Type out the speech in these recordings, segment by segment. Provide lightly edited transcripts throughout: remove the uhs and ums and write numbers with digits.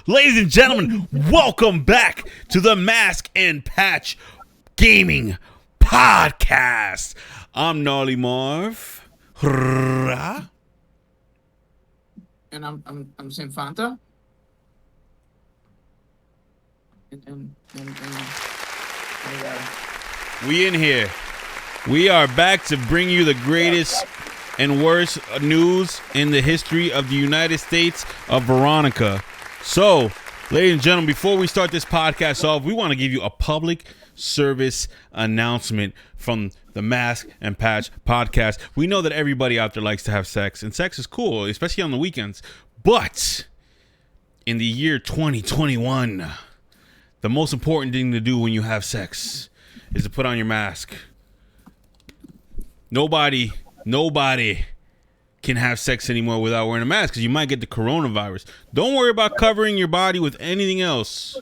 Ladies and gentlemen, welcome back to the Mask and Patch Gaming Podcast. I'm Gnarly Marv. And I'm Sin Fanta. And We in here. We are back to bring you the greatest and worst news in the history of the United States of Veronica. So, ladies and gentlemen, before we start this podcast off, we want to give you a public service announcement from the Mask and Patch Podcast. We know that everybody out there likes to have sex, and sex is cool, especially on the weekends. But in the year 2021, the most important thing to do when you have sex is to put on your mask. Nobody can have sex anymore without wearing a mask because you might get the coronavirus. Don't worry about covering your body with anything else.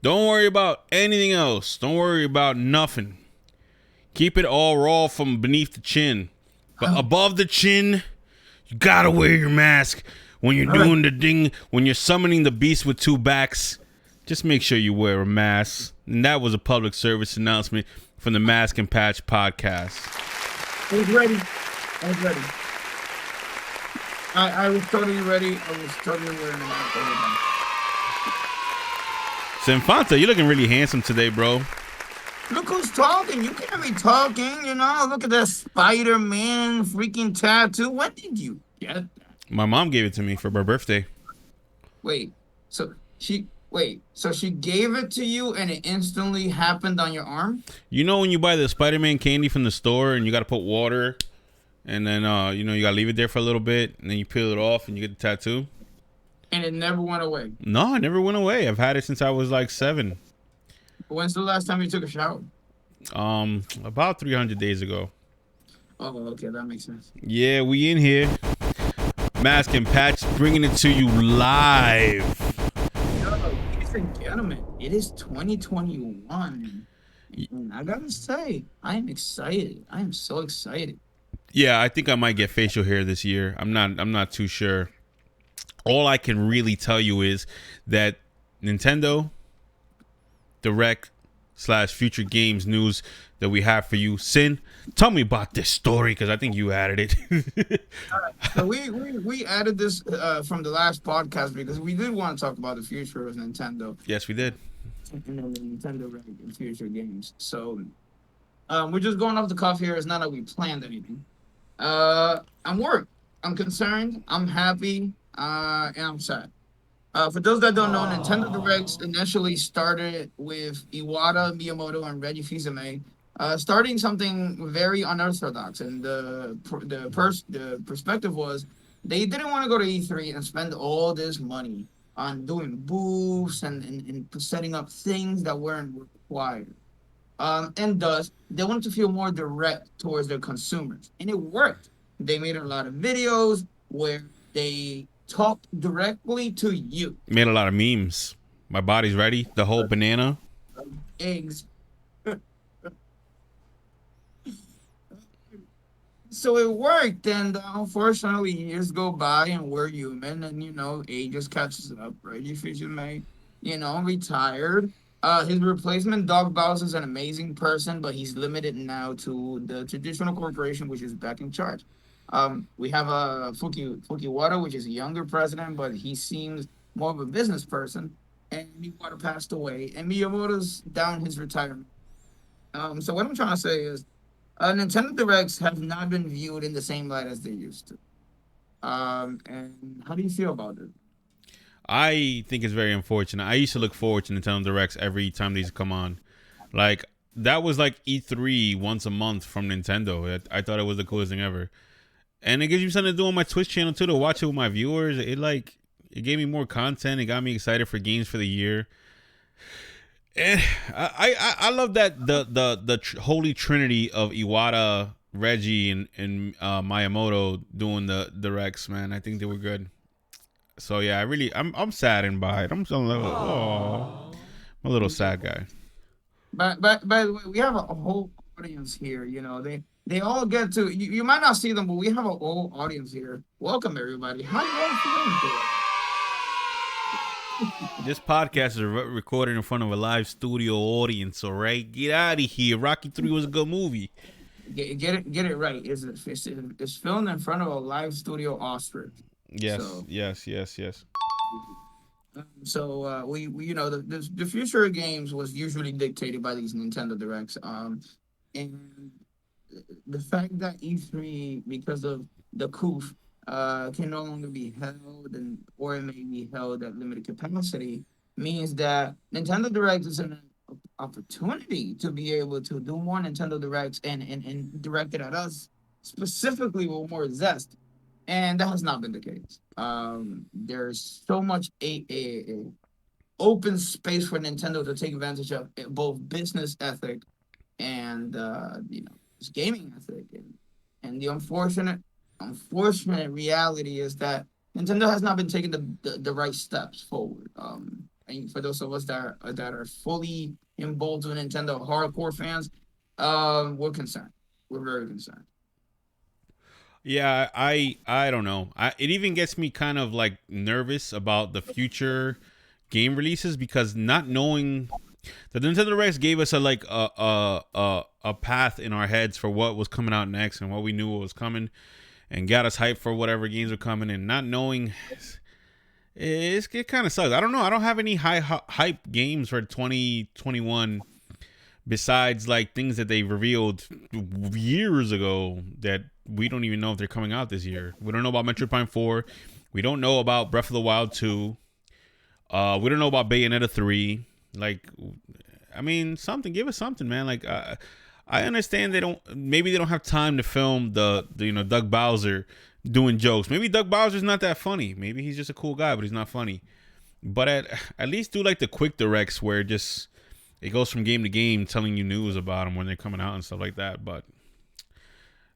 Don't worry about anything else. Don't worry about nothing. Keep it all raw from beneath the chin. But above the chin, you gotta wear your mask when you're doing the thing, when you're summoning the beast with two backs. Just make sure you wear a mask. And that was a public service announcement from the Mask and Patch Podcast. I was ready. I was totally ready. I was totally wearing a mask. Sinfanta, you're looking really handsome today, bro. Look who's talking. You can't be talking, you know. Look at that Spider-Man freaking tattoo. When did you get that? My mom gave it to me for my birthday. So she gave it to you and it instantly happened on your arm? You know when you buy the Spider-Man candy from the store and you got to put water and then, you got to leave it there for a little bit and then you peel it off and you get the tattoo? And it never went away? No, it never went away. I've had it since I was like 7. When's the last time you took a shower? About 300 days ago. Oh, okay. That makes sense. Yeah, we in here. Mask and Patch bringing it to you live. Ladies and gentlemen, it is 2021. And I gotta say, I am excited. I am so excited. Yeah, I think I might get facial hair this year. I'm not too sure. All I can really tell you is that Nintendo Direct / future games news that we have for you. Sin, tell me about this story because I think you added it. All right. So we added this from the last podcast because we did want to talk about the future of Nintendo. Yes, we did. And the Nintendo Direct and future games. So we're just going off the cuff here. It's not that we planned anything. I'm worried. I'm concerned. I'm happy. And I'm sad. For those that don't know, Nintendo Directs initially started with Iwata, Miyamoto, and Reggie Fils-Aimé, starting something very unorthodox. And the perspective was they didn't want to go to E3 and spend all this money on doing booths and setting up things that weren't required. And thus, they wanted to feel more direct towards their consumers. And it worked. They made a lot of videos where they talked directly to you. Made a lot of memes. My body's ready. The whole banana. Eggs. So it worked, and unfortunately, years go by, and we're human, and age just catches up. Reggie Fils-Aimé, retired. His replacement, Doug Bowser, is an amazing person, but he's limited now to the traditional corporation, which is back in charge. We have Fujiwara, which is a younger president, but he seems more of a business person. And Miyamoto passed away, and Miyamoto's down his retirement. So what I'm trying to say is, Nintendo Directs have not been viewed in the same light as they used to. And how do you feel about it? I think it's very unfortunate. I used to look forward to Nintendo Directs every time these come on. Like, that was like E3 once a month from Nintendo. I thought it was the coolest thing ever. And it gives you something to do on my Twitch channel too, to watch it with my viewers. It gave me more content. It got me excited for games for the year. And I love that the holy trinity of Iwata, Reggie, and Miyamoto doing the directs, man. I think they were good. So yeah, I'm saddened by it. I'm a little sad guy. But by the way, we have a whole audience here. They all get to. You might not see them, but we have a whole audience here. Welcome everybody. How you all feeling today? This podcast is recorded in front of a live studio audience. All right, get out of here. Rocky 3 was a good movie. Get it right. It's filmed in front of a live studio ostrich. Yes, So yes, yes, yes. we the future of games was usually dictated by these Nintendo Directs. And the fact that E3, because of the COOF, can no longer be held, and or it may be held at limited capacity, means that Nintendo Direct is an opportunity to be able to do more Nintendo Directs and direct it at us specifically with more zest. And that has not been the case. There's so much a open space for Nintendo to take advantage of both business ethic and this gaming ethic, and the unfortunate reality is that Nintendo has not been taking the right steps forward. And for those of us that are fully involved with Nintendo, hardcore fans, we're concerned. We're very concerned. Yeah, I don't know. It even gets me kind of like nervous about the future game releases because not knowing the Nintendo Directs gave us a path in our heads for what was coming out next and what we knew what was coming, and got us hyped for whatever games were coming. And not knowing, it kind of sucks. I don't know. I don't have any hype games for 2021 besides like things that they revealed years ago that we don't even know if they're coming out this year. We don't know about Metroid Prime 4. We don't know about Breath of the Wild 2. We don't know about Bayonetta 3. Like, I mean, something. Give us something, man. Like, I understand maybe they don't have time to film the Doug Bowser doing jokes. Maybe Doug Bowser's not that funny. Maybe he's just a cool guy, but he's not funny. But at least do like the quick directs where just it goes from game to game, telling you news about them when they're coming out and stuff like that. But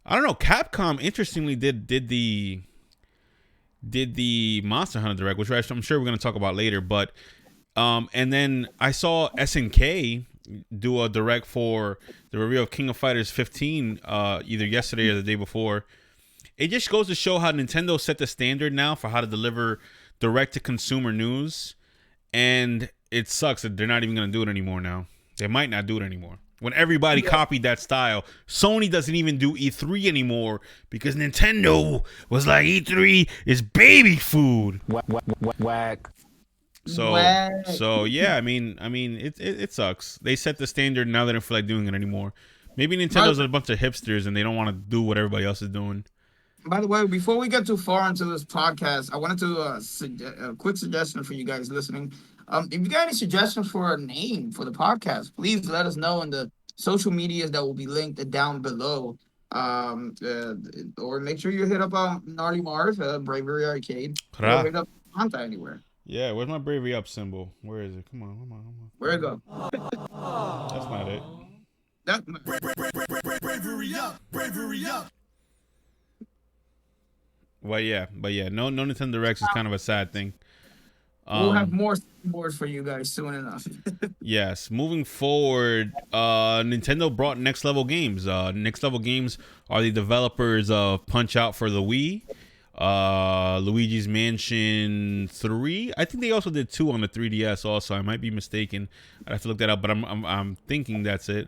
I don't know. Capcom interestingly did the Monster Hunter Direct, which I'm sure we're going to talk about later. But and then I saw SNK do a direct for the review of King of Fighters 15 either yesterday or the day before. It just goes to show how Nintendo set the standard now for how to deliver direct to consumer news, and it sucks that they're not even going to do it anymore now. They might not do it anymore. When everybody copied that style, Sony doesn't even do E3 anymore because Nintendo was like, E3 is baby food. Whack. So yeah, I mean, it sucks. They set the standard, and now they don't feel like doing it anymore. Maybe Nintendo's a bunch of hipsters and they don't want to do what everybody else is doing. By the way, before we get too far into this podcast, I wanted to a quick suggestion for you guys listening. If you got any suggestions for a name for the podcast, please let us know in the social medias that will be linked down below. Or make sure you hit up Gnarly Marv, Bravery Arcade, or hit up Fanta anywhere. Yeah, where's my bravery up symbol? Where is it? Come on. Where it go? That's not it. Bravery up. But yeah, no Nintendo Directs is kind of a sad thing. We'll have more boards for you guys soon enough. Yes, moving forward, Nintendo brought Next Level Games. Next Level Games are the developers of Punch Out for the Wii, Luigi's Mansion 3. I think they also did 2 on the 3DS. Also, I might be mistaken. I have to look that up, but I'm thinking that's it.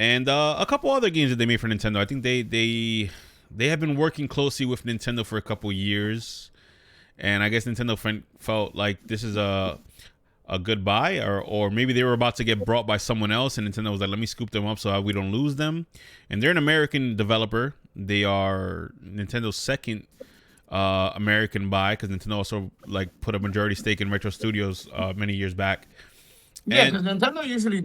And a couple other games that they made for Nintendo. I think they have been working closely with Nintendo for a couple years, and I guess Nintendo felt like this is a goodbye, or maybe they were about to get bought by someone else, and Nintendo was like, let me scoop them up so we don't lose them. And they're an American developer. They are Nintendo's second American buy, because Nintendo also like put a majority stake in Retro Studios many years back. Yeah, because Nintendo usually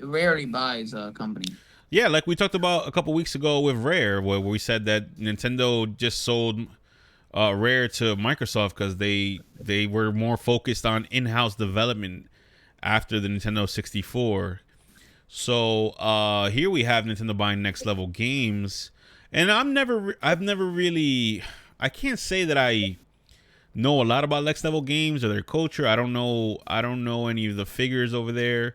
rarely buys a company. Yeah, like we talked about a couple weeks ago with Rare, where we said that Nintendo just sold Rare to Microsoft because they were more focused on in-house development after the Nintendo 64. So here we have Nintendo buying Next Level Games, and I've never really, I can't say that I know a lot about Next Level Games or their culture. I don't know any of the figures over there,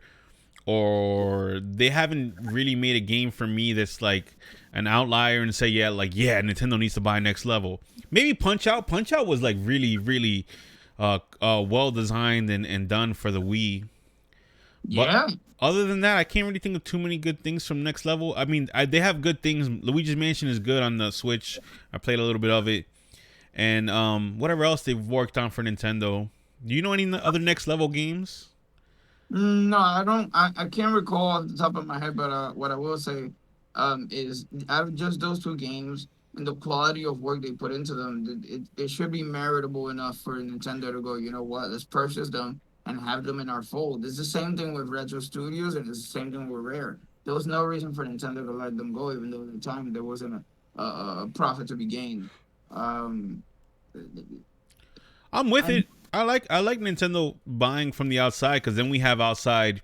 or they haven't really made a game for me that's like an outlier and say, yeah, Nintendo needs to buy Next Level. Maybe Punch Out. Punch Out was like really, really well designed and done for the Wii. But Yeah. other than that, I can't really think of too many good things from Next Level. I mean, they have good things. Luigi's Mansion is good on the Switch. I played a little bit of it, and whatever else they've worked on for Nintendo. Do you know any other Next Level games? No, I don't. I can't recall off the top of my head, but what I will say, is out of just those two games and the quality of work they put into them, it should be meritable enough for Nintendo to go, you know what, let's purchase them and have them in our fold. It's the same thing with Retro Studios, and it's the same thing with Rare. There was no reason for Nintendo to let them go, even though at the time there wasn't a profit to be gained. Um, I'm with and it. I like Nintendo buying from the outside because then we have outside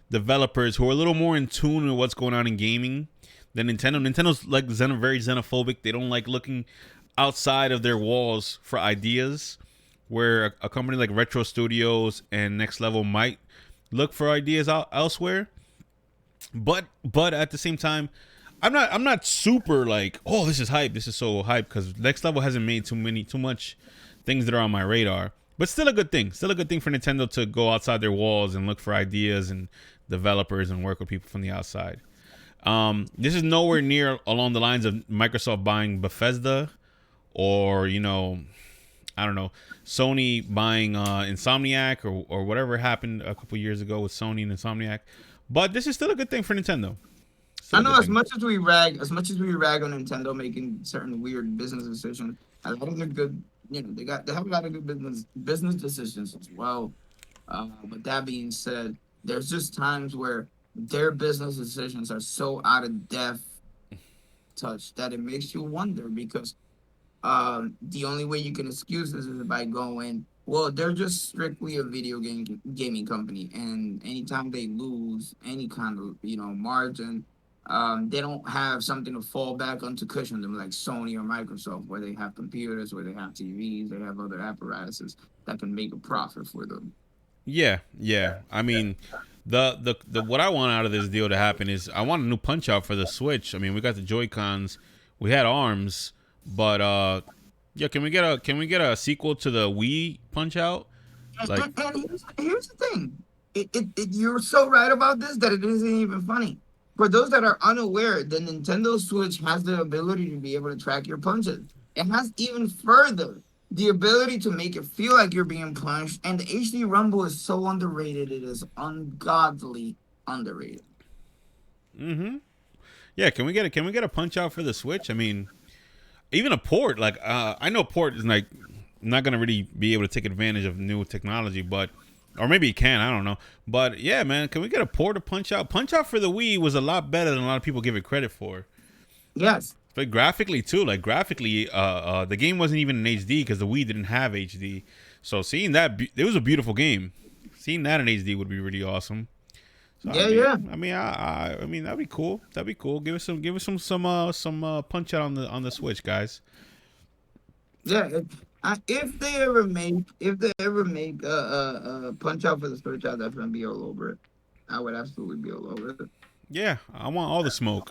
developers who are a little more in tune with what's going on in gaming than Nintendo. Nintendo's like very xenophobic. They don't like looking outside of their walls for ideas. Where a company like Retro Studios and Next Level might look for ideas elsewhere. But at the same time, I'm not super like, oh, this is hype. This is so hype because Next Level hasn't made too much things that are on my radar. But still a good thing. Still a good thing for Nintendo to go outside their walls and look for ideas and developers and work with people from the outside. This is nowhere near along the lines of Microsoft buying Bethesda or, I don't know, Sony buying Insomniac or whatever happened a couple years ago with Sony and Insomniac. But this is still a good thing for Nintendo. Still I a know good thing. as much as we rag on Nintendo making certain weird business decisions, a lot of the good, they have a lot of good business decisions as well. But that being said, there's just times where their business decisions are so out of depth touch that it makes you wonder because the only way you can excuse this is by going, well, they're just strictly a gaming company, and anytime they lose any kind of margin, they don't have something to fall back on to cushion them like Sony or Microsoft, where they have computers, where they have TVs, they have other apparatuses that can make a profit for them. Yeah, yeah. I mean, the what I want out of this deal to happen is I want a new Punch Out for the Switch. I mean, we got the Joy Cons, we had arms, but yeah, can we get a sequel to the Wii Punch Out? Like, And here's the thing. You're so right about this that it isn't even funny. For those that are unaware, the Nintendo Switch has the ability to be able to track your punches. It has even further the ability to make it feel like you're being punched. And the HD Rumble is so underrated. It is ungodly underrated. yeah, can we get a Punch Out for the Switch? I mean, even a port. Like, I know port is like not gonna really be able to take advantage of new technology, but or maybe it can. I don't know. But yeah, man, can we get a port of Punch Out? Punch Out for the Wii was a lot better than a lot of people give it credit for. Yes. But graphically too, like graphically, the game wasn't even in HD because the Wii didn't have HD. So seeing that, it was a beautiful game. Seeing that in HD would be really awesome. So Yeah, yeah. I mean that'd be cool. That'd be cool. Give us some Punch Out on the Switch, guys. Yeah. If they ever make Punch Out for the Switch, I'll definitely be all over it. I would absolutely be all over it. Yeah, I want all the smoke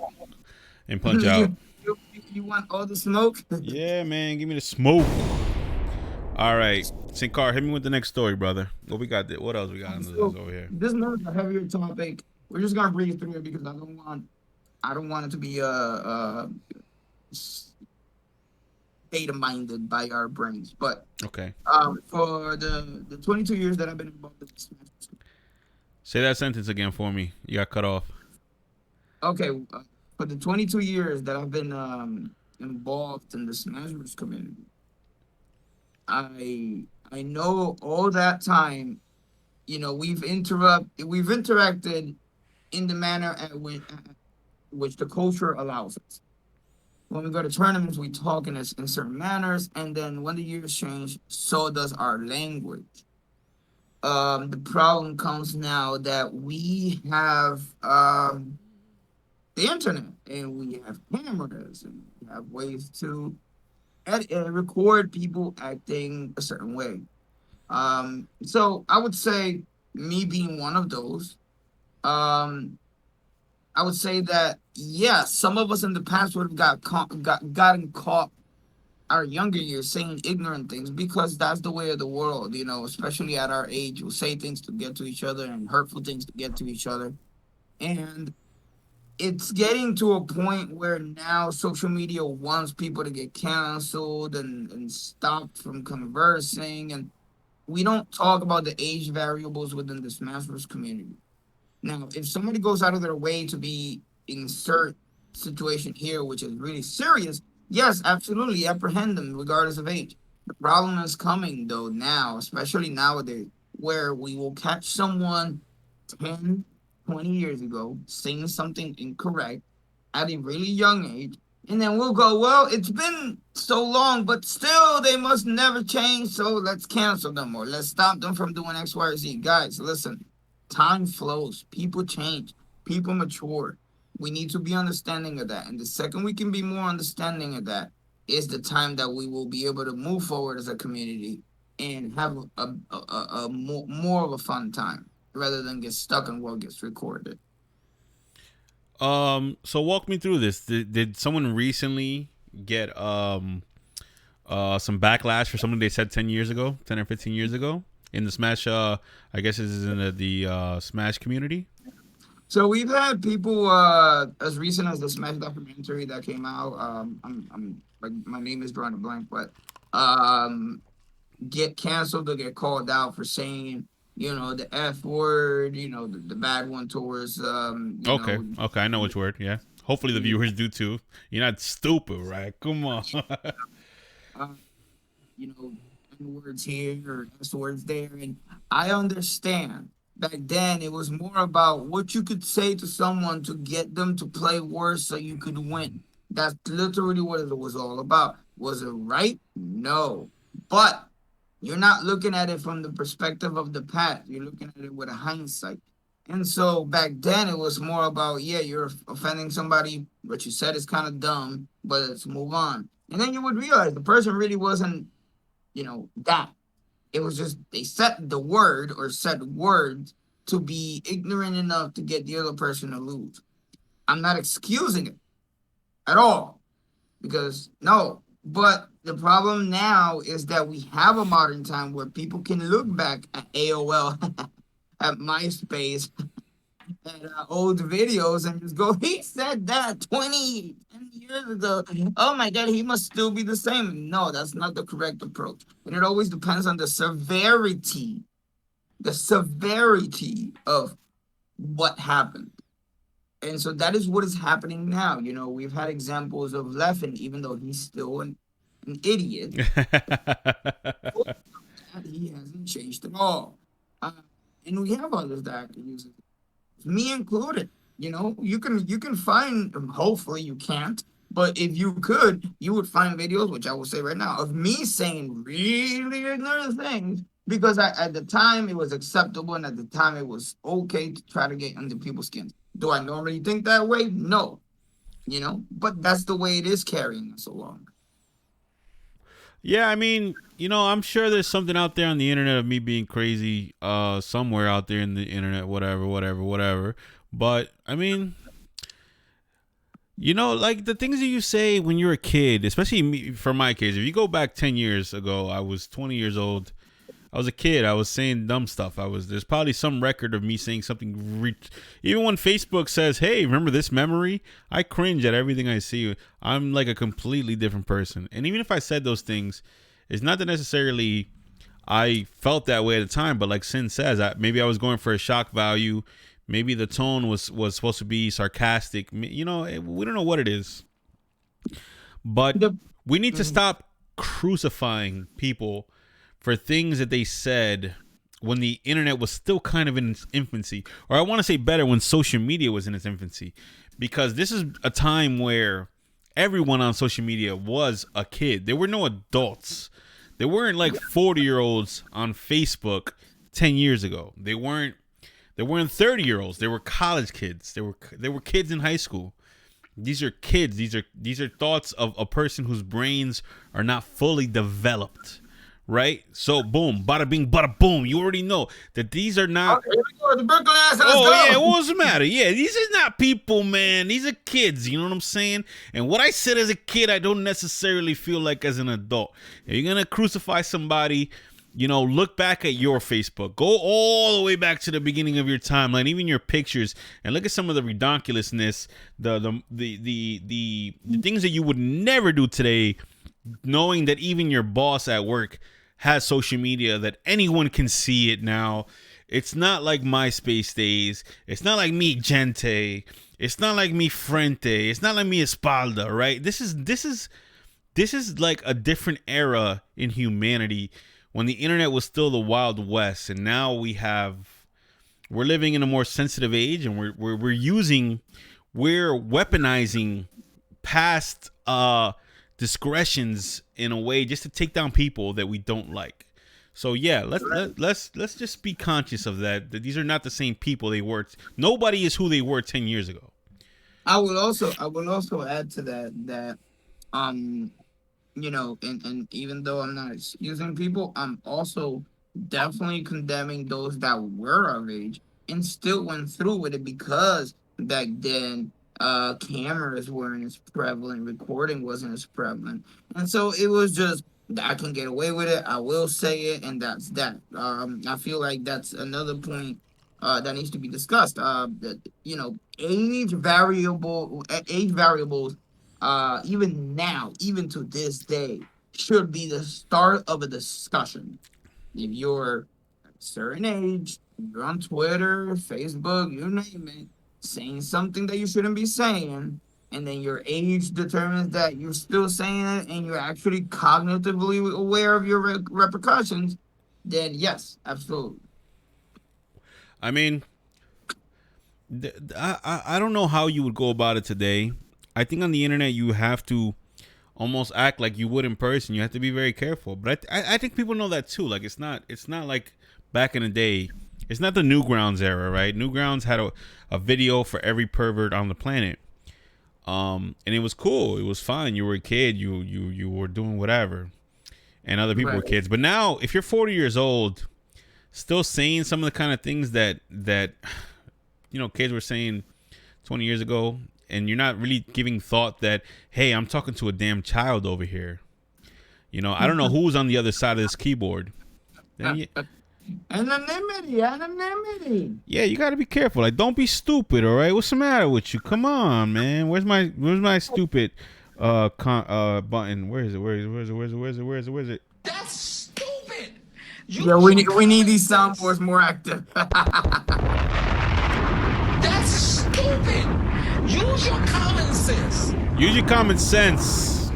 and Punch Out. you, you want all the smoke? Yeah, man, give me the smoke. All right, Sinkar, hit me with the next story, brother. What we got? What else we got So, over here? this is a heavier topic. We're just gonna breeze through it because I don't want it to be data minded by our brains. But Okay, for the 22 years that I've been involved in this, say that sentence again for me. You got cut off. okay, for the 22 years that I've been involved in the Smash Bros community, I know all that time, we've interacted in the manner which the culture allows us. When we go to tournaments, we talk in certain manners, and then when the years change, so does our language. The problem comes now that we have the internet, and we have cameras, and we have ways to record people acting a certain way. So I would say me being one of those. Um, I would say that yeah, some of us in the past would have gotten caught our younger years saying ignorant things because that's the way of the world, especially at our age. We'll say things to get to each other and hurtful things to get to each other. And it's getting to a point where now social media wants people to get canceled and stopped from conversing. And we don't talk about the age variables within the Smash Bros. Community. Now, if somebody goes out of their way to be insert situation here, which is really serious, yes, absolutely apprehend them regardless of age. The problem is coming though now, especially nowadays, where we will catch someone 10, 20 years ago saying something incorrect at a really young age, and then we'll go, well, it's been so long, but still they must never change, so let's cancel them or let's stop them from doing X, Y, or Z. Guys, listen, time flows, people change, people mature. We need to be understanding of that. And the second we can be more understanding of that is the time that we will be able to move forward as a community and have a more of a fun time rather than get stuck in what gets recorded. So walk me through this. Did someone recently get some backlash for something they said 10 or 15 years ago in the Smash? I guess this is in the Smash community. So we've had people as recent as the Smash documentary that came out. I'm like, my name is drawing a blank, but get canceled or get called out for saying, the F word, the bad one towards Okay, I know which word. Yeah, hopefully the viewers do too. You're not stupid, right? Come on. uh, words here or S words there, and I understand. Back then, it was more about what you could say to someone to get them to play worse so you could win. That's literally what it was all about. Was it right? No. But you're not looking at it from the perspective of the past. You're looking at it with a hindsight. And so back then, it was more about, yeah, you're offending somebody. What you said is kind of dumb, but let's move on. And then you would realize the person really wasn't, that. It was just they set the word or set words to be ignorant enough to get the other person to lose. I'm not excusing it at all because no. But the problem now is that we have a modern time where people can look back at AOL, at MySpace, at old videos and just go, he said that 10 years ago. Oh my God, he must still be the same. No, that's not the correct approach. And it always depends on the severity of what happened. And so that is what is happening now. We've had examples of Leffen, even though he's still an idiot. He hasn't changed at all. And we have others that can use it, me included. You can find, hopefully you can't, but if you could, you would find videos, which I will say right now, of me saying really ignorant things because at the time it was acceptable and at the time it was okay to try to get under people's skins. Do I normally think that way? No. But that's the way it is carrying us along. Yeah, I mean, I'm sure there's something out there on the internet of me being crazy, somewhere out there in the internet, whatever. But I mean, like the things that you say when you're a kid, especially me, for my case, if you go back 10 years ago, I was 20 years old. I was a kid. I was saying dumb stuff. There's probably some record of me saying something. Even when Facebook says, hey, remember this memory? I cringe at everything I see. I'm like a completely different person. And even if I said those things, it's not that necessarily I felt that way at the time. But like Sin says, maybe I was going for a shock value. Maybe the tone was supposed to be sarcastic. We don't know what it is. But we need to stop crucifying people for things that they said when the internet was still kind of in its infancy. Or I want to say better, when social media was in its infancy. Because this is a time where everyone on social media was a kid. There were no adults. There weren't like 40-year-olds on Facebook 10 years ago. They weren't 30-year-olds. They were college kids. They were kids in high school. These are kids. These are thoughts of a person whose brains are not fully developed. right? So boom, bada bing, bada boom. You already know that these are not. Okay, here we go. The Brooklyn ass. Let's Oh go. yeah, what's the matter? Yeah, these are not people, man. These are kids. You know what I'm saying? And what I said as a kid, I don't necessarily feel like as an adult. If you're gonna crucify somebody, you know, look back at your Facebook. Go all the way back to the beginning of your timeline, even your pictures, and look at some of the redonkulousness, the things that you would never do today, knowing that even your boss at work has social media, that anyone can see it now. It's not like MySpace days. It's not like me Gente. It's not like me Frente. It's not like me Espalda, right? This is like a different era in humanity when the internet was still the Wild West, and now we're living in a more sensitive age, and we're weaponizing past discretions in a way just to take down people that we don't like. So yeah, let's just be conscious of that these are not the same people they were. Nobody is who they were 10 years ago. I will also add to that you know, and even though I'm not excusing people, I'm also definitely condemning those that were of age and still went through with it, because back then cameras weren't as prevalent, recording wasn't as prevalent, and so it was just, I can get away with it, I will say it, and that's that. I feel like that's another point that needs to be discussed. You know, age variables, even now, even to this day, should be the start of a discussion. If you're a certain age, you're on Twitter, Facebook, you name it, saying something that you shouldn't be saying, and then your age determines that you're still saying it, and you're actually cognitively aware of your repercussions, then yes, absolutely. I mean, I don't know how you would go about it today. I think on the internet you have to almost act like you would in person. You have to be very careful. But I think people know that too. Like it's not like back in the day. It's not the Newgrounds era, right? Newgrounds had a video for every pervert on the planet. And it was cool. It was fine. You were a kid. You were doing whatever. And other people were kids. But now, if you're 40 years old, still saying some of the kind of things that you know kids were saying 20 years ago, and you're not really giving thought that, hey, I'm talking to a damn child over here. You know, I don't know who's on the other side of this keyboard. Anonymity. Yeah, you got to be careful. Like, don't be stupid, all right? What's the matter with you? Come on, man. Where's my stupid button? Where is it? That's stupid. Yeah, we need these soundboards more active. That's stupid. Use your common sense. Use your common sense.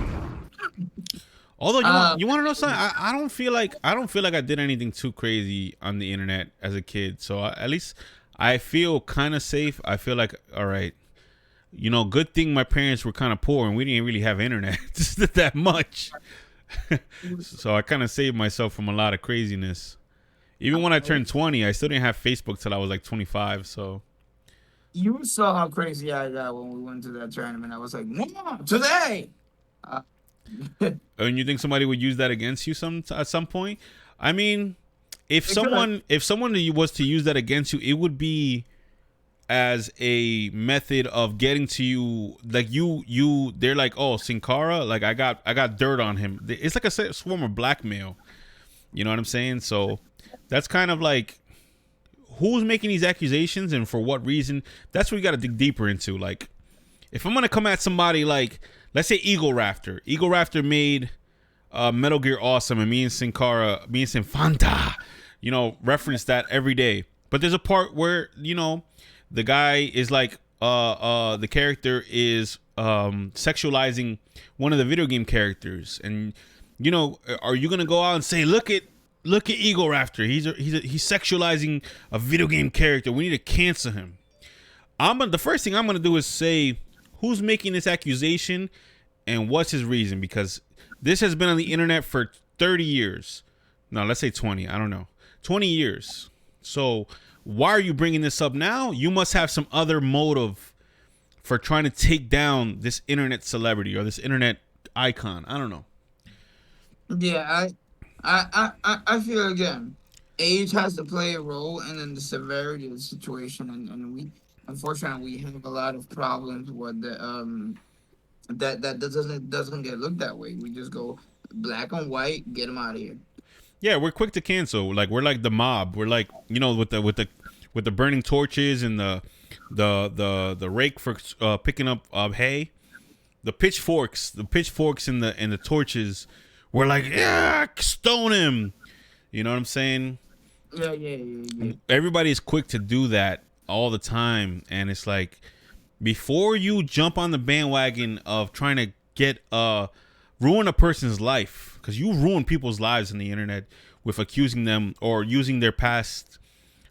Although you want to know something, I don't feel like I did anything too crazy on the internet as a kid. So at least I feel kind of safe. I feel like, all right, you know, good thing my parents were kind of poor and we didn't really have internet that much. So I kind of saved myself from a lot of craziness. Even when I turned 20, I still didn't have Facebook till I was like 25. So You saw how crazy I got when we went to that tournament. I was like, no, today. and you think somebody would use that against you at some point? I mean, if someone was to use that against you, it would be as a method of getting to you. Like they're like, oh, Sin Cara, like I got dirt on him. It's like a form of blackmail. You know what I'm saying? So that's kind of like, who's making these accusations and for what reason? That's what you got to dig deeper into. Like, if I'm gonna come at somebody like, let's say Eagle Rafter. Eagle Rafter made Metal Gear Awesome, and me and Sinfanta, you know, reference that every day. But there's a part where, you know, the guy is like, the character is sexualizing one of the video game characters, and you know, are you gonna go out and say, look at Eagle Rafter, he's sexualizing a video game character, we need to cancel him? The first thing I'm gonna do is say, who's making this accusation and what's his reason? Because this has been on the internet for 30 years. No, let's say 20. I don't know. 20 years. So why are you bringing this up now? You must have some other motive for trying to take down this internet celebrity or this internet icon. I don't know. Yeah, I feel again, age has to play a role, and then the severity of the situation, and we unfortunately we have a lot of problems with the that doesn't get looked that way. We just go black and white, get them out of here. Yeah, we're quick to cancel. Like we're like the mob. We're like, with the burning torches and the rake for picking up hay. The pitchforks and the torches. We're like, yeah, stone him. You know what I'm saying? Yeah. Everybody is quick to do that all the time, and it's like, before you jump on the bandwagon of trying to get ruin a person's life, because you ruin people's lives on the internet with accusing them or using their past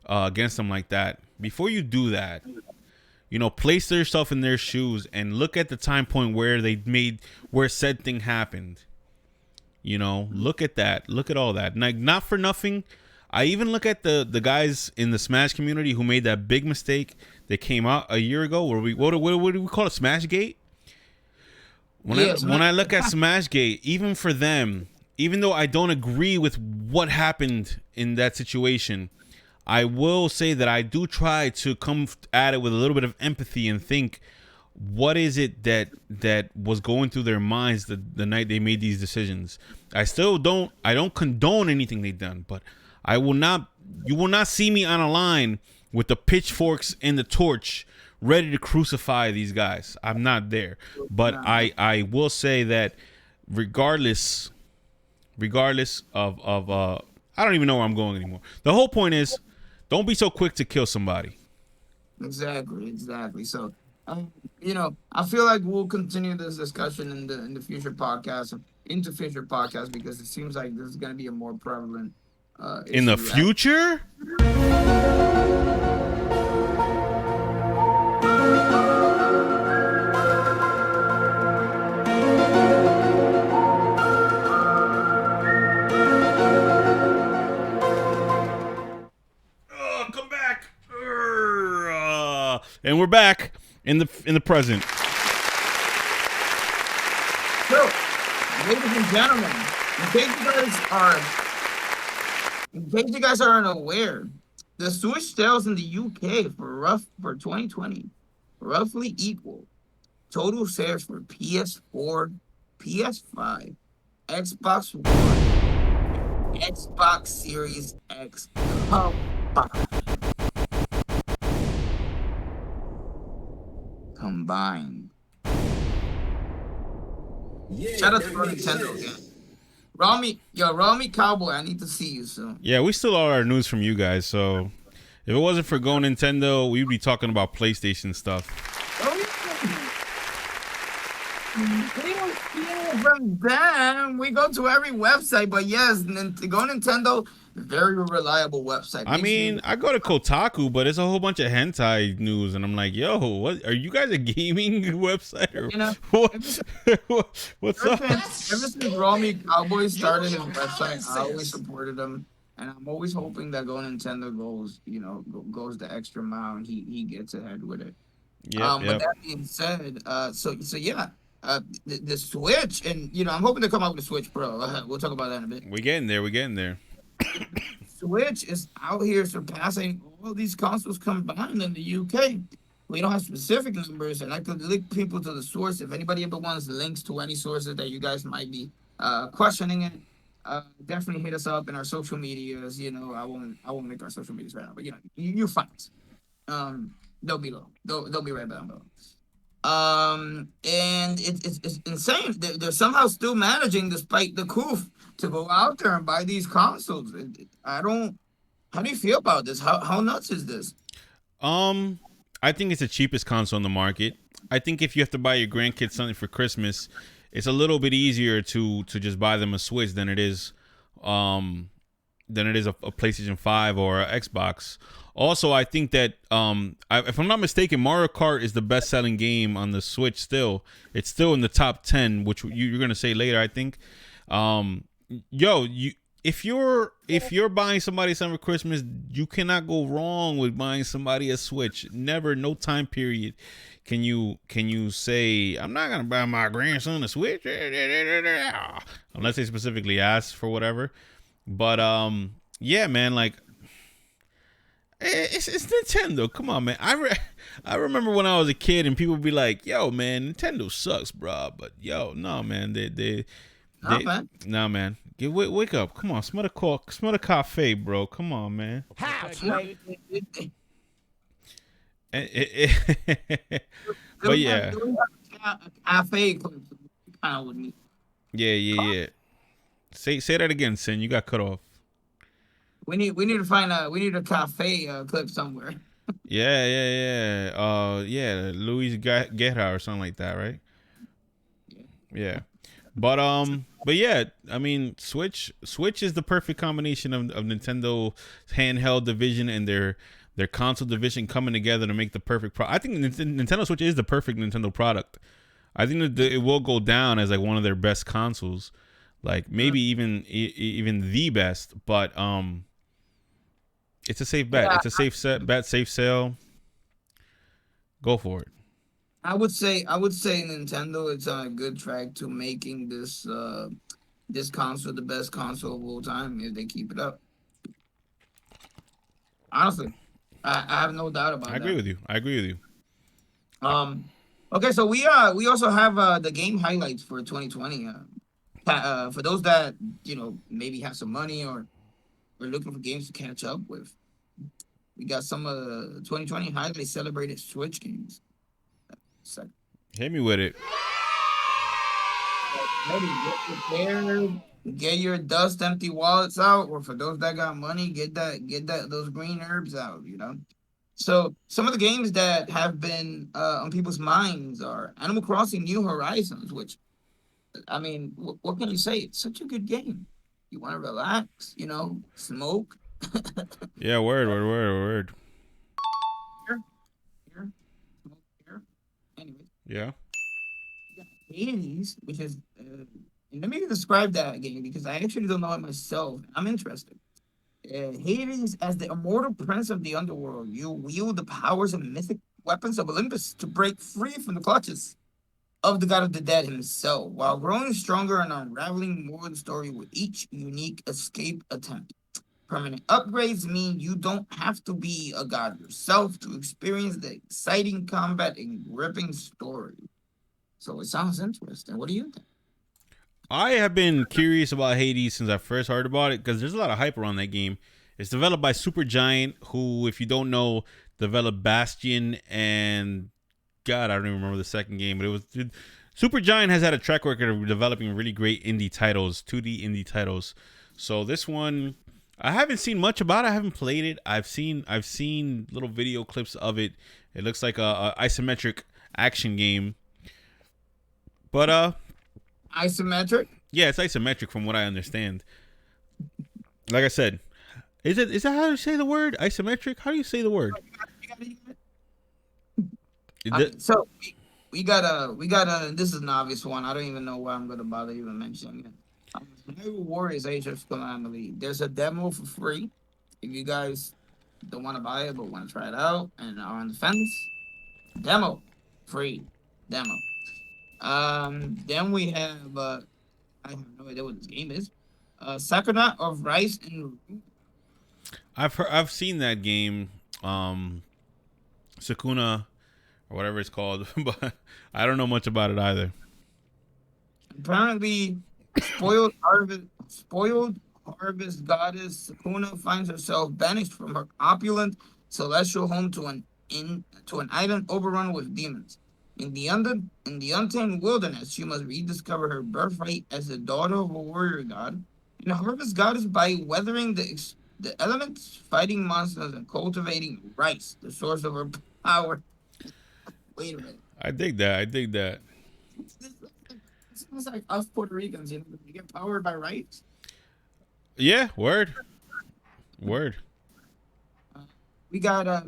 against them like that. Before you do that, place yourself in their shoes and look at the time point where said thing happened. Look at that. Look at all that. Like, not for nothing, I even look at the guys in the Smash community who made that big mistake that came out a year ago. Where what do we call it? Smashgate. When I look at Smashgate, even for them, even though I don't agree with what happened in that situation, I will say that I do try to come at it with a little bit of empathy and think, what is it that was going through their minds the night they made these decisions. I don't condone anything they've done, but you will not see me on a line with the pitchforks and the torch ready to crucify these guys. I'm not there. But I will say that regardless of I don't even know where I'm going anymore. The whole point is, don't be so quick to kill somebody. Exactly. So, I feel like we'll continue this discussion in the future podcasts, into future podcasts, because it seems like this is going to be a more prevalent in the issue. future. Come back. And we're back in the present. So, ladies and gentlemen, in case you guys aren't aware, the Switch sales in the UK for 2020 roughly equal total sales for PS4, PS5, Xbox One, Xbox Series X combined. Yeah, Shout out to Nintendo again. Rami Cowboy, I need to see you soon. Yeah, we still are our news from you guys. So if it wasn't for Go Nintendo, we'd be talking about PlayStation stuff. Oh, we don't steal from them. We go to every website, but yes, Go Nintendo, very reliable website. I mean, I go to Kotaku, but it's a whole bunch of hentai news, and I'm like, yo, what are you guys, a gaming website or what's up? Ever since Rami Cowboy started his website, I always supported him, and I'm always hoping that Go Nintendo goes the extra mile and he gets ahead with it. But that being said, the Switch, and I'm hoping to come out with a Switch Pro. We'll talk about that in a bit. We're getting there. Switch is out here surpassing all these consoles combined in the UK. We don't have specific numbers, and I could link people to the source. If anybody ever wants links to any sources that you guys might be questioning it, definitely hit us up in our social medias. I won't make our social medias right now, but you find us. They'll be low. They'll be right down below. And it's insane. They're somehow still managing, despite the coof, to go out there and buy these consoles. How do you feel about this? How nuts is this? I think it's the cheapest console on the market. I think if you have to buy your grandkids something for Christmas, it's a little bit easier to just buy them a Switch than it is a PlayStation 5 or an Xbox. Also, I think that if I'm not mistaken, Mario Kart is the best-selling game on the Switch. Still, it's still in the top 10, which you're gonna say later, I think. If you're buying somebody something for Christmas, you cannot go wrong with buying somebody a Switch. Never, no time period can you say, I'm not gonna buy my grandson a Switch unless they specifically ask for whatever. But yeah, man, like it's Nintendo. Come on, man. I remember when I was a kid and people would be like, "Yo, man, Nintendo sucks, bro." But yo, no, man, Nah, man. nah, man. Wake up. Come on, smell the cafe, bro. Come on, man. But yeah, A cafe kind of would need. yeah. Say that again, Sin. You got cut off. We need to find a cafe clip somewhere. Yeah. Yeah, Luis Guerra or something like that, right? Yeah. But yeah, I mean, Switch is the perfect combination of Nintendo handheld division and their console division coming together to make the perfect product. I think Nintendo Switch is the perfect Nintendo product. I think that it will go down as like one of their best consoles, like maybe even the best. But it's a safe bet. Yeah, It's a safe sale. Go for it. I would say Nintendo is on a good track to making this console the best console of all time if they keep it up. Honestly, I have no doubt about I agree with you. Okay, so we also have the game highlights for 2020. For those that maybe have some money or are looking for games to catch up with, we got some of the 2020 highly celebrated Switch games. So, Hit me with it. ready, get prepared, get your dust empty wallets out, or for those that got money, get those green herbs out. So some of the games that have been on people's minds are Animal Crossing New Horizons, which, I mean, what can you say? It's such a good game. You want to relax, smoke. Yeah, word. Here, smoke here. Anyway, Yeah. Hades, which is, and let me describe that game because I actually don't know it myself. I'm interested. Hades, as the immortal prince of the underworld, you wield the powers and mythic weapons of Olympus to break free from the clutches of the god of the dead himself, while growing stronger and unraveling more of the story with each unique escape attempt. Permanent upgrades mean you don't have to be a god yourself to experience the exciting combat and gripping story. So it sounds interesting. What do you think? I have been curious about Hades since I first heard about it because there's a lot of hype around that game. It's developed by Supergiant, who, if you don't know, developed Bastion and God, I don't even remember the second game, but Supergiant has had a track record of developing really great indie titles, 2D indie titles. So this one, I haven't seen much about it. I haven't played it. I've seen little video clips of it. It looks like a isometric action game. But Isometric? yeah, it's isometric from what I understand. Like I said, is that how you say the word? Isometric? How do you say the word? So we got a. This is an obvious one. I don't even know why I'm gonna bother even mentioning it. Hyrule Warriors Age of Calamity. There's a demo for free. If you guys don't want to buy it but want to try it out and are on the fence, demo free demo. Then we have I have no idea what this game is. Sakuna of Rice and I've seen that game, Sakuna or whatever it's called, but I don't know much about it either. apparently spoiled harvest goddess Sakuna finds herself banished from her opulent celestial home to an island overrun with demons. In the untamed wilderness, she must rediscover her birthright as the daughter of a warrior god. And the harvest goddess by weathering the elements, fighting monsters, and cultivating rice, the source of her power. Wait a minute. I dig that. This sounds like us Puerto Ricans, we get powered by rice. Yeah, word. We got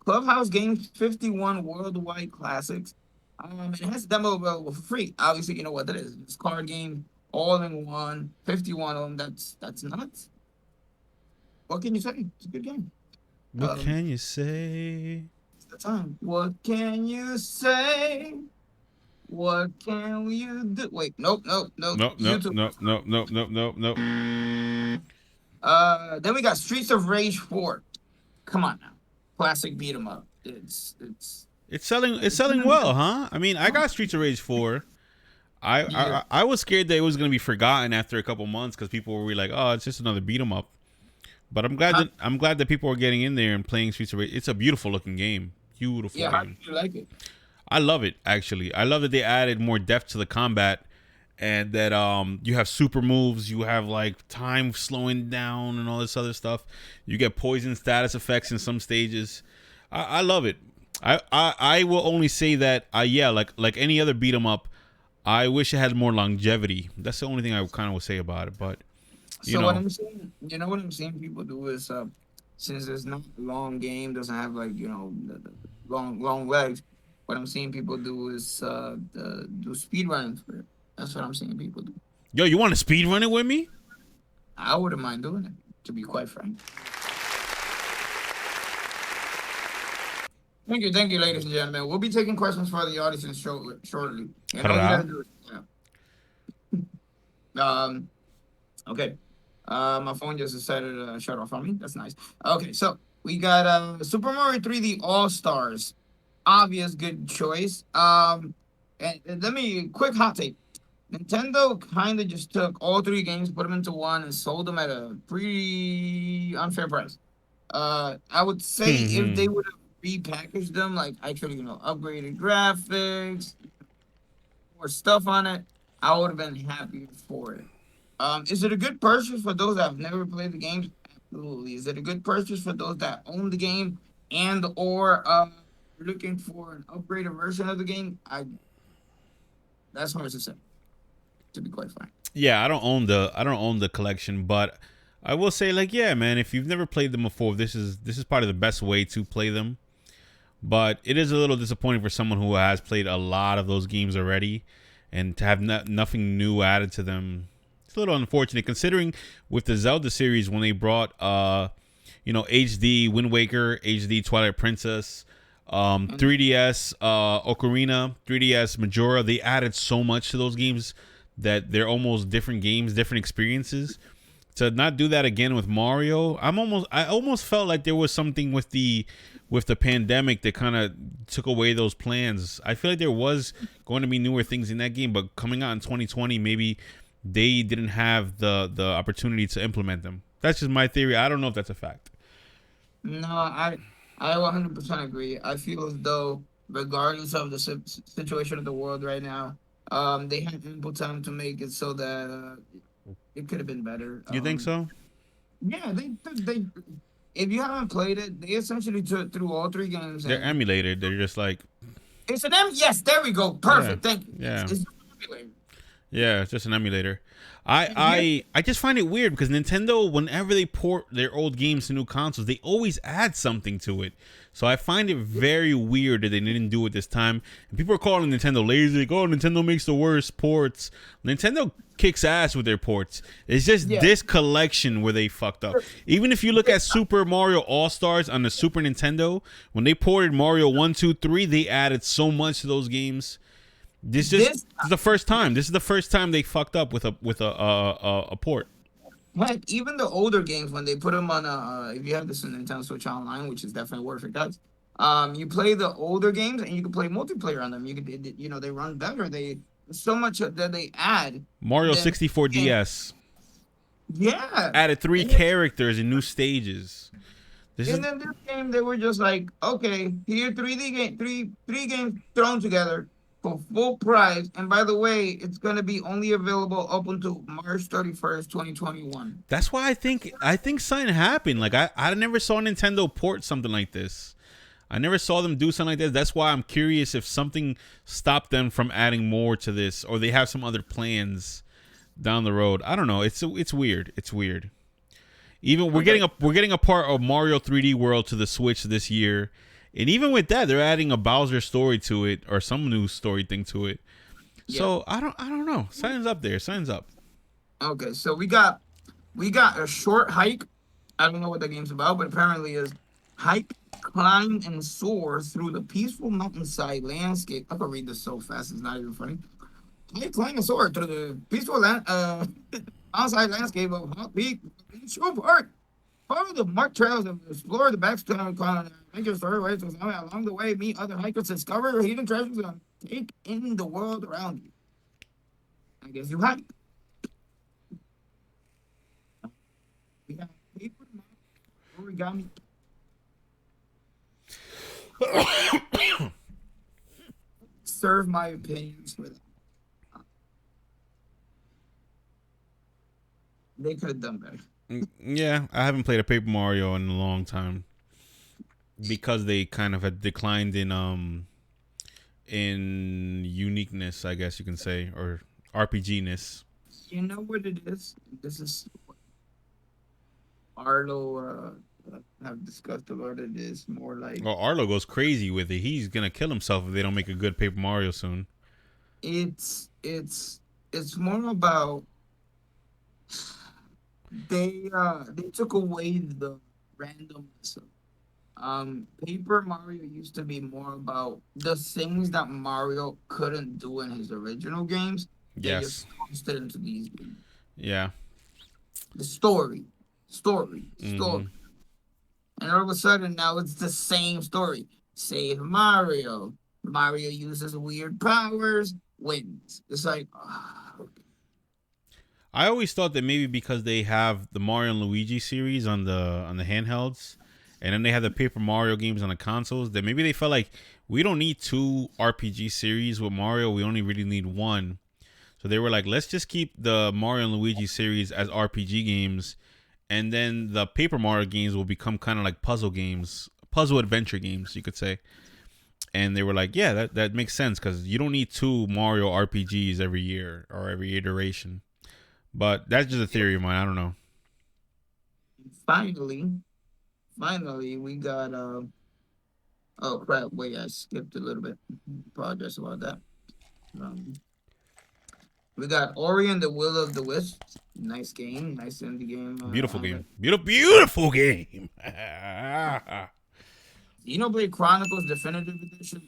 Clubhouse Games 51 Worldwide Classics. It has a demo available for free. Obviously, you know what that is. It's card game, all in one, 51 of them. That's nuts. What can you say? It's a good game. What can you say? It's the time. What can you say? What can you do? Wait, nope. Nope. Then we got Streets of Rage 4. Come on now, classic beat 'em up. It's selling well, huh? I mean, I got Streets of Rage 4. Yeah. I was scared that it was gonna be forgotten after a couple months because people were like, "Oh, it's just another beat 'em up." But I'm glad that people are getting in there and playing Streets of Rage. It's a beautiful looking game. Beautiful Yeah, how do game. you like it? I love it actually. I love that they added more depth to the combat and that you have super moves, you have like time slowing down and all this other stuff. You get poison status effects in some stages. I love it. I will only say that yeah, like any other beat 'em up, I wish it had more longevity. That's the only thing I kind of would say about it, but you So what know. I'm saying, what I'm seeing people do is, since it's not a long game, doesn't have like the long legs. What I'm seeing people do is do speed running for it. That's what I'm seeing people do. Yo, you want to speed run it with me? I wouldn't mind doing it, to be quite frank. Thank you, ladies and gentlemen. We'll be taking questions for the audience shortly. And all you gotta do is, okay. My phone just decided to shut off on me. That's nice. Okay, so we got Super Mario 3D All Stars. Obvious good choice. And let me quick hot take. Nintendo kind of just took all three games, put them into one, and sold them at a pretty unfair price. I would say if they would have repackaged them, like actually, upgraded graphics, more stuff on it, I would have been happy for it. Is it a good purchase for those that have never played the games? Absolutely. Is it a good purchase for those that own the game and or looking for an upgraded version of the game? That's hard to say, to be quite frank. Yeah, I don't own the collection, but I will say like, yeah, man, if you've never played them before, this is probably the best way to play them. But it is a little disappointing for someone who has played a lot of those games already and to have nothing new added to them. It's a little unfortunate considering with the Zelda series when they brought HD Wind Waker, HD Twilight Princess, 3DS Ocarina, 3DS Majora, they added so much to those games that they're almost different games, different experiences. To not do that again with Mario, I almost felt like there was something with the pandemic that kind of took away those plans. I feel like there was going to be newer things in that game, but coming out in 2020, maybe they didn't have the opportunity to implement them. That's just my theory. I don't know if that's a fact. No, I 100% agree. I feel as though, regardless of the situation of the world right now, they had ample time to make it so that it could have been better. You think so? Yeah, they. If you haven't played it, they essentially took through all three games. They're emulated. They're just like, it's an Yes, there we go. Perfect. Yeah, Thank you. yeah. It's an emulator. yeah, it's just an emulator. I just find it weird because Nintendo, whenever they port their old games to new consoles, they always add something to it. So I find it very weird that they didn't do it this time. And people are calling Nintendo lazy. Like, oh, Nintendo makes the worst ports. Nintendo kicks ass with their ports. It's just this collection where they fucked up. Even if you look at Super Mario All-Stars on the Super Nintendo, when they ported Mario 1, 2, 3, they added so much to those games. This is the first time. This is the first time they fucked up with a port. Heck, even the older games when they put them on if you have this in Nintendo Switch Online, which is definitely worth it, guys. You play the older games and you can play multiplayer on them. You could, they run better. So much that they add. Mario 64 DS. Yeah. Added 3 characters and new stages. Then this game they were just like, okay, here 3D game, three games thrown together for full price. And by the way, it's gonna be only available up until March 31st, 2021. That's why I think something happened. Like I never saw Nintendo port something like this. I never saw them do something like this. That's why I'm curious if something stopped them from adding more to this, or they have some other plans down the road. I don't know. It's weird. It's weird. Even we're getting a part of Mario 3D World to the Switch this year, and even with that, they're adding a Bowser story to it or some new story thing to it. Yeah. So I don't know. Signs up there. Signs up. Okay, so we got a short hike. I don't know what the game's about, but apparently is hike, climb, and soar through the peaceful mountainside landscape. I can read this so fast, it's not even funny. Hike, climb, and soar through the peaceful mountainside landscape of Hawk Peak Show part. Follow the marked trails and explore the backstory. Make your story ways along the way. Meet other hikers, discover hidden treasures, and take in the world around you. I guess you hike. We got paper, origami. Serve my opinions with. They could have done better. Yeah, I haven't played a Paper Mario in a long time because they kind of had declined in uniqueness, I guess you can say, or RPG-ness. You know what it is? This is what Arlo have discussed about it. Is more like Well, Arlo goes crazy with it. He's gonna kill himself if they don't make a good Paper Mario soon. it's more about they took away the randomness. Paper Mario used to be more about the things that Mario couldn't do in his original games. They Yes. just tossed it into these games. Yeah. The story, story. Mhm. And all of a sudden now it's the same story. Save Mario. Mario uses weird powers, wins. It's like, I always thought that maybe because they have the Mario and Luigi series on the handhelds, and then they have the Paper Mario games on the consoles, that maybe they felt like we don't need two RPG series with Mario. We only really need one. So they were like, let's just keep the Mario and Luigi series as RPG games, and then the Paper Mario games will become kind of like puzzle games, puzzle adventure games, you could say. And they were like, yeah, that makes sense because you don't need two Mario RPGs every year or every iteration. But that's just a theory of mine. I don't know. finally, we got oh crap, wait, I skipped a little bit. Apologize about that. Um, we got Ori and the Will of the Wisps. Nice game, nice indie game. Beautiful game. Beautiful game. Xenoblade Chronicles Definitive Edition.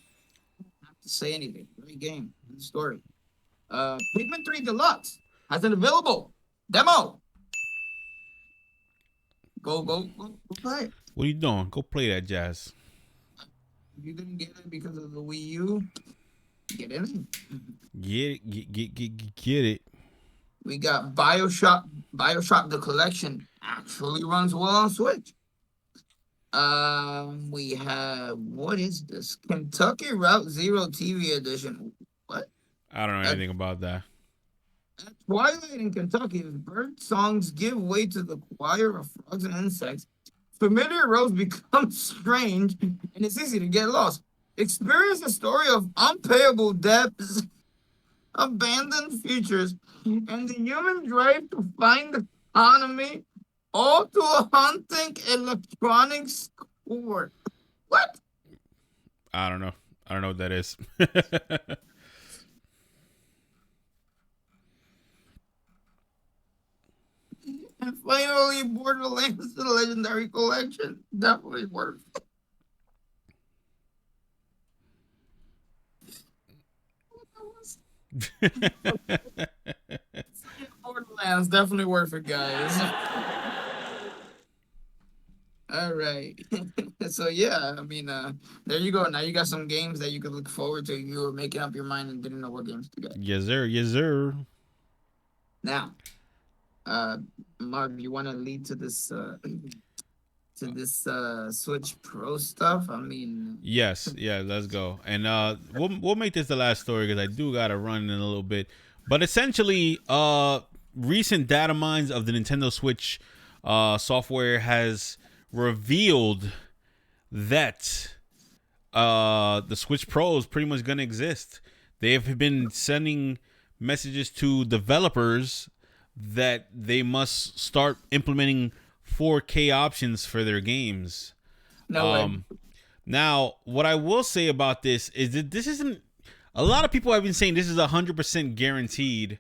I don't have to say anything. Great game. Good story. Pikmin 3 Deluxe has an available demo. Go play it. What are you doing? Go play that jazz. If you didn't get it because of the Wii U, get in. Get it. We got Bioshock the Collection actually runs well on Switch. We have, what is this? Kentucky Route Zero TV edition. What? I don't know anything about that. At twilight in Kentucky, as bird songs give way to the choir of frogs and insects, familiar roads become strange, and it's easy to get lost. Experience a story of unpayable debts, abandoned futures, and the human drive to find economy, all to a haunting electronic score. What? I don't know. I don't know what that is. And finally, Borderlands: The Legendary Collection. Definitely worth it. Borderlands, definitely worth it, guys. All right. So yeah, I mean, there you go. Now you got some games that you could look forward to. You were making up your mind and didn't know what games to get. Yes, sir. Yes, sir. Now, Marv, you want to lead to this Switch Pro stuff? I mean, Yes. Yeah. Let's go. And we'll make this the last story because I do gotta run in a little bit. But essentially, recent data mines of the Nintendo Switch software has revealed that the Switch Pro is pretty much gonna exist. They have been sending messages to developers that they must start implementing 4K options for their games. no way. Now, what I will say about this is that this isn't. A lot of people have been saying this is 100% guaranteed.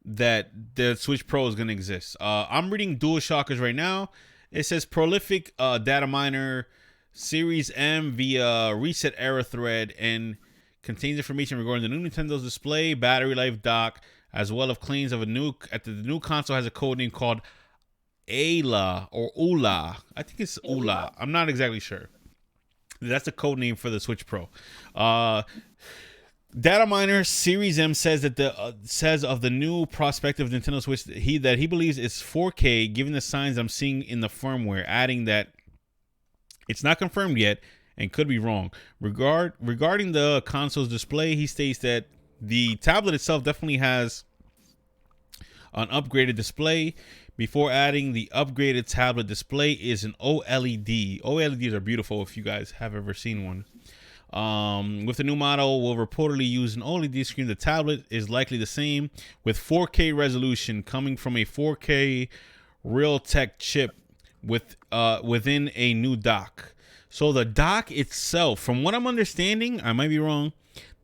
That the Switch Pro is going to exist. I'm reading DualShockers right now. It says prolific data miner Series M via reset error thread and contains information regarding the new Nintendo's display, battery life, dock, as well as claims of the new console has a code name called Ayla or Ula. I think it's Ula. I'm not exactly sure. That's the code name for the Switch Pro. Dataminer Series M says that says of the new prospective Nintendo Switch that he believes it's 4K, given the signs I'm seeing in the firmware, adding that it's not confirmed yet and could be wrong. Regarding the console's display, he states that the tablet itself definitely has an upgraded display. Before adding, the upgraded tablet display is an OLED. OLEDs are beautiful if you guys have ever seen one. With the new model, will reportedly use an OLED screen. The tablet is likely the same with 4K resolution coming from a 4K Realtek chip within a new dock. So the dock itself, from what I'm understanding, I might be wrong,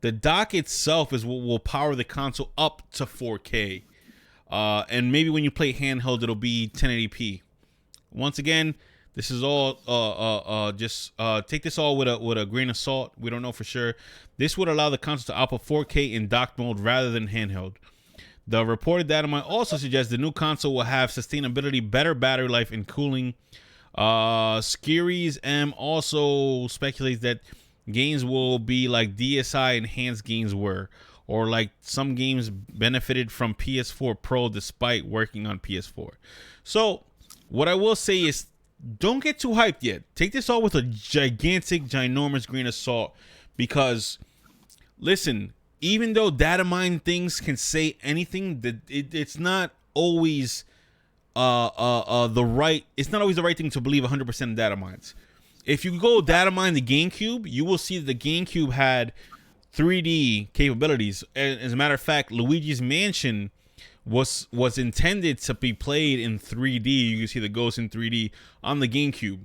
the dock itself is what will power the console up to 4K. And maybe when you play handheld, it'll be 1080p. Once again, this is all just take this all with a grain of salt. We don't know for sure. This would allow the console to output 4K in dock mode rather than handheld. The reported data might also suggest the new console will have sustainability, better battery life, and cooling. Skeries M also speculates that games will be like DSi enhanced games were, or like some games benefited from PS4 Pro despite working on PS4. So what I will say is, don't get too hyped yet. Take this all with a ginormous grain of salt, because listen, even though Datamine things can say anything, that it's not always it's not always the right thing to believe 100% in Datamines. If you go Datamine the GameCube, you will see that the GameCube had 3D capabilities. As a matter of fact, Luigi's Mansion was intended to be played in 3D. You can see the ghost in 3D on the GameCube.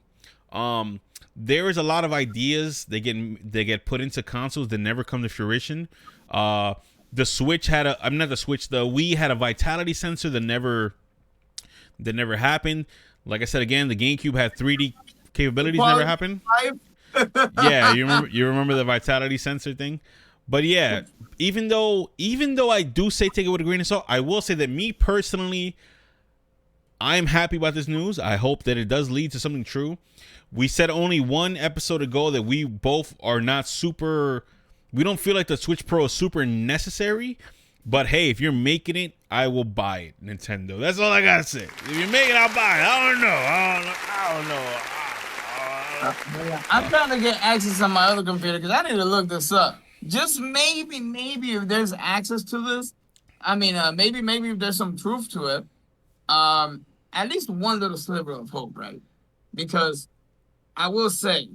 There is a lot of ideas they get put into consoles that never come to fruition. The Switch had the Wii had a vitality sensor that never happened. Like I said again, the GameCube had 3D capabilities, never happened. Yeah, you remember the vitality sensor thing? But yeah, even though I do say take it with a grain of salt, I will say that me personally, I'm happy about this news. I hope that it does lead to something true. We said only one episode ago that we both are not super. We don't feel like the Switch Pro is super necessary. But hey, if you're making it, I will buy it, Nintendo. That's all I gotta say. If you're making it, I'll buy it. I don't know. I'm trying to get access on my other computer because I need to look this up. Just maybe if there's access to this, I mean, maybe if there's some truth to it, at least one little sliver of hope, right? Because I will say,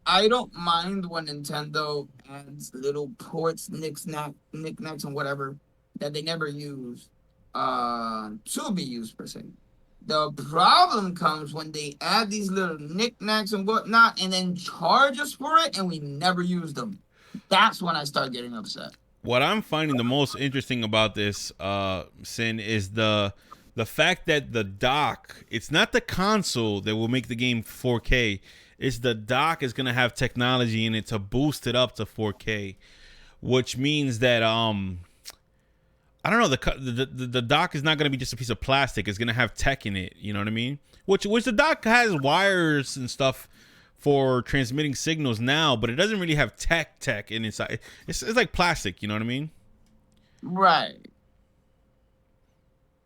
I don't mind when Nintendo adds little ports, knickknacks, and whatever that they never use to be used per se. The problem comes when they add these little knickknacks and whatnot and then charge us for it and we never use them. That's when I start getting upset. What I'm finding the most interesting about this, Sin, is the fact that the dock, it's not the console that will make the game 4K. It's the dock is going to have technology in it to boost it up to 4K, which means that I don't know, the dock is not going to be just a piece of plastic. It's going to have tech in it, you know what I mean? Which the dock has wires and stuff for transmitting signals now, but it doesn't really have tech in inside. It's like plastic, you know what I mean? Right.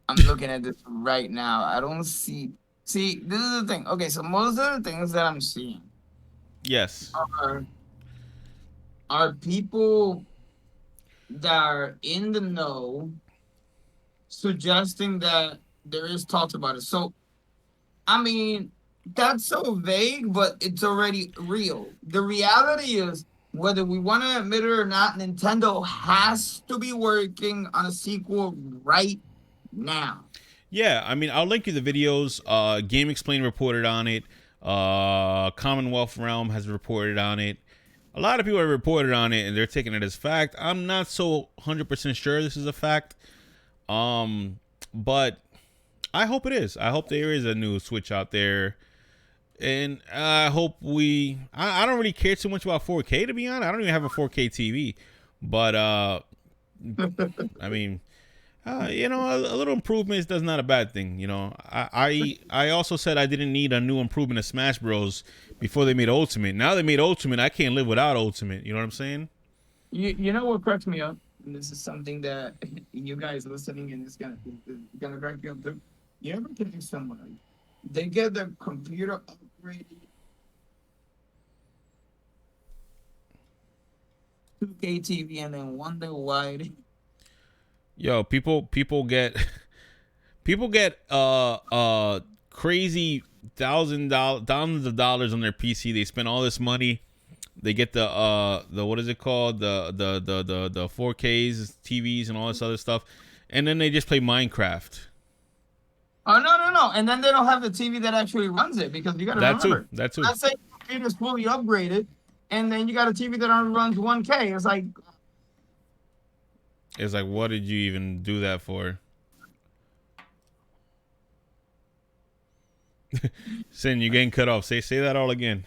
I'm looking at this right now. I don't see. See, this is the thing. Okay, so most of the things that I'm seeing, yes, are people that are in the know suggesting that there is talks about it. So, I mean, that's so vague, but it's already real. The reality is, whether we want to admit it or not, Nintendo has to be working on a sequel right now. Yeah, I mean, I'll link you the videos. Game Explain reported on it. Commonwealth Realm has reported on it. A lot of people have reported on it, and they're taking it as fact. I'm not so 100% sure this is a fact. But I hope it is. I hope there is a new Switch out there. And I hope I don't really care too much about 4K, to be honest. I don't even have a 4K TV. But I mean, a little improvement is not a bad thing. I also said I didn't need a new improvement of Smash Bros. Before they made Ultimate. Now they made Ultimate. I can't live without Ultimate. You know what I'm saying? You know what cracks me up? And this is something that you guys listening and it's gonna crack you up too. You ever think someone they get their computer upgraded 2K TV and then wonder why Yo, people get crazy thousands of dollars on their PC. They spend all this money. They get the what is it called, the 4Ks TVs and all this other stuff, and then they just play Minecraft. Oh no! And then they don't have the TV that actually runs it because you gotta remember. That too. Let's say your computer's fully upgraded, and then you got a TV that only runs 1K. It's like, what did you even do that for? Sin, you're getting cut off. Say that all again.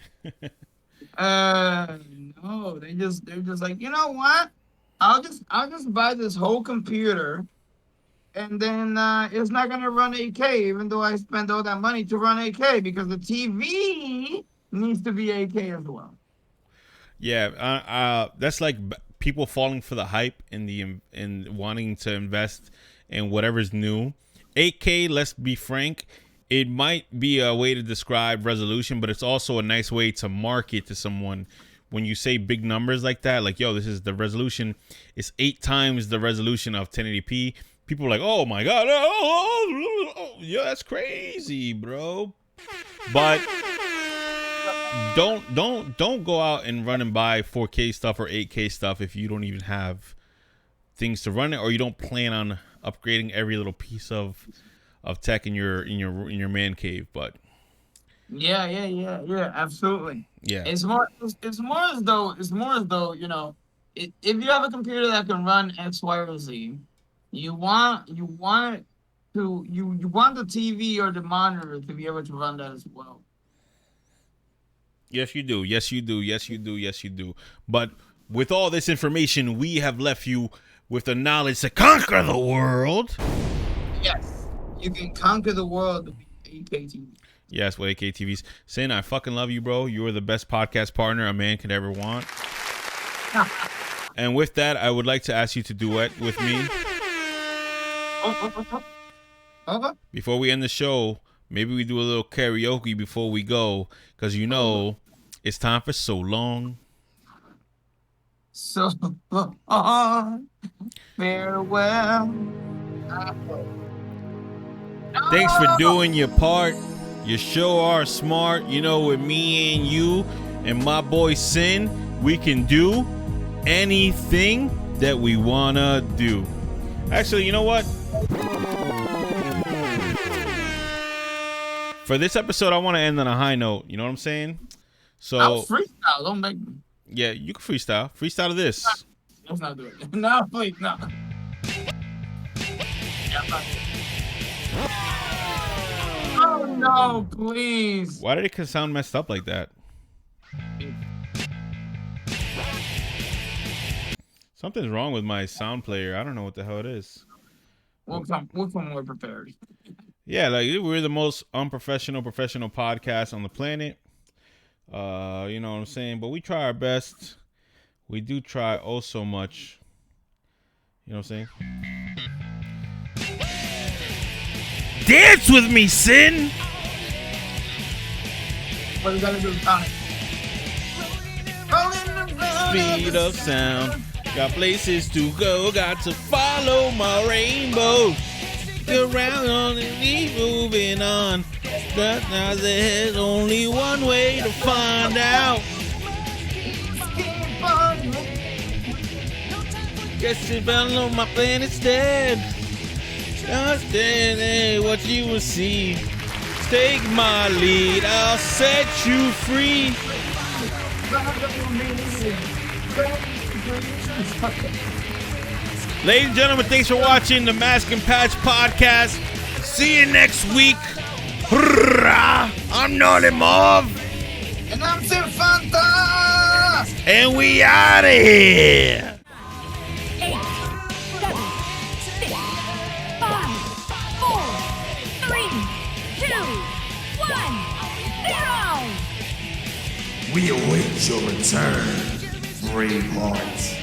No, they're just like, you know what? I'll just buy this whole computer, and then it's not gonna run 8K, even though I spent all that money to run 8K because the TV needs to be 8K as well. Yeah, that's like people falling for the hype and wanting to invest in whatever's new. 8K, let's be frank, it might be a way to describe resolution, but it's also a nice way to market to someone. When you say big numbers like that, like, yo, this is the resolution, it's 8 times the resolution of 1080p. People are like, oh my god, yeah, that's crazy, bro. But don't go out and run and buy 4K stuff or 8K stuff if you don't even have things to run it, or you don't plan on upgrading every little piece of tech in your man cave. But yeah, absolutely. Yeah, it's more as though if you have a computer that can run X, Y, or Z, you want the TV or the monitor to be able to run that as well. Yes, you do. Yes, you do. Yes, you do. Yes, you do. But with all this information, we have left you with the knowledge to conquer the world. Yes, you can conquer the world with 8K TV. Yes, with 8K TVs. Sin, I fucking love you, bro. You are the best podcast partner a man could ever want. And with that, I would like to ask you to duet with me. Okay. Before we end the show, maybe we do a little karaoke before we go, because it's time for So Long. So long, farewell. Thanks for doing your part. You sure are smart. With me and you and my boy Sin, we can do anything that we wanna do. Actually, you know what? For this episode, I want to end on a high note. You know what I'm saying? So I'll freestyle. Don't make me. Yeah, you can freestyle. Freestyle to this. Let's not do it. No, please, no. Oh no, please. Why did it sound messed up like that? Something's wrong with my sound player. I don't know what the hell it is. We'll come more prepared. Yeah, like we're the most unprofessional podcast on the planet. You know what I'm saying? But we try our best. We do try oh so much. You know what I'm saying? Dance with me, Sin! What you gotta do, Tommy? Speed of sound. Got places to go. Got to follow my rainbow. Get around on and keep moving on. But now there's only one way to find out. Guess you fell on my plan instead. Understand what you will see. Take my lead, I'll set you free. Ladies and gentlemen, thanks for watching the Mask and Patch podcast. See you next week. I'm Sin and Marv. And I'm Sin Fanta. And we out of here. We await your return, Braveheart.